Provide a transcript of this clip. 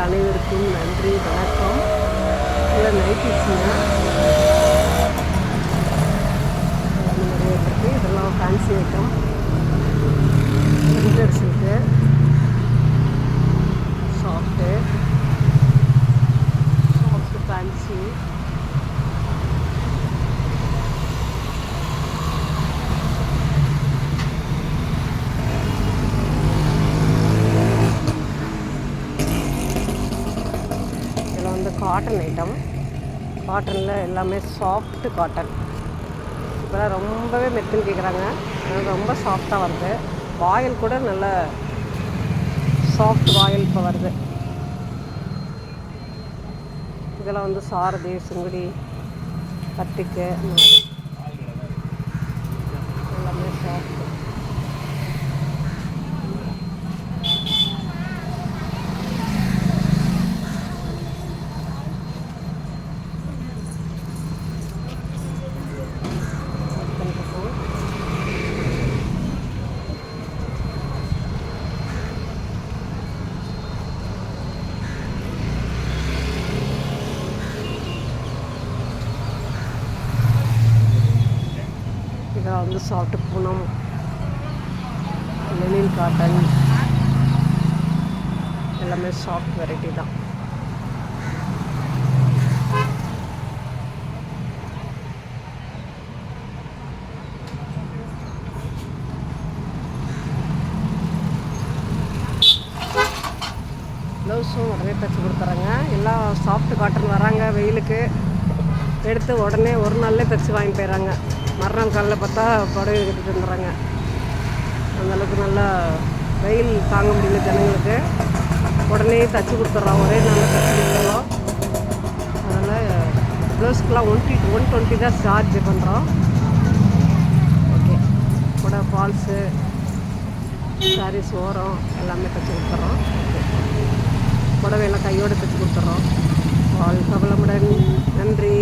அனைவருக்கும் நன்றி, வணக்கம். இதில் நைட்டிஸுங்க நிறைய இருக்குது. இதெல்லாம் fancy item. Printed silk, soft fancy. இதில் வந்து காட்டன் ஐட்டம். காட்டனில் எல்லாமே சாஃப்ட்டு காட்டன். இப்போலாம் ரொம்பவே மெத்துன்னு கேட்குறாங்க. ரொம்ப சாஃப்டாக வருது. வாயில் கூட நல்ல சாஃப்ட் வாயில் இப்போ வருது. இதெல்லாம் வந்து சாரதி, சுங்குடி, பட்டிக்கு இந்த மாதிரி எல்லாமே சாஃப்ட். இதெல்லாம் வந்து சாஃப்ட் பூனம், லெனின் காட்டன், எல்லாமே சாஃப்ட் வெரைட்டி தான். ப்ளவுஸும் உடனே தைச்சி கொடுத்துறாங்க. எல்லாம் சாஃப்ட் காட்டன் வராங்க. வெயிலுக்கு எடுத்து உடனே ஒரு நாள்லேயே தைச்சி வாங்கி போயிடறாங்க. மறுநாள் காலையில் பார்த்தா புடவை கட்டிட்டு வந்துடுறாங்க. அந்தளவுக்கு நல்லா வெயில் தாங்க முடியல ஜனங்களுக்கு. உடனே தைச்சி கொடுத்துட்றோம், ஒரே நாளில் தைச்சி கொடுத்துட்றோம். அதனால் ப்ளவுஸ்க்கெலாம் 120 தான் சார்ஜ் பண்ணுறோம். ஓகே, கூட ஃபால்ஸு, சாரீஸ் ஓரம் எல்லாமே தைச்சி கொடுத்துட்றோம். புடவையெல்லாம் கையோடு தைச்சி கொடுத்துட்றோம். வாழ்க வளமுடன். நன்றி.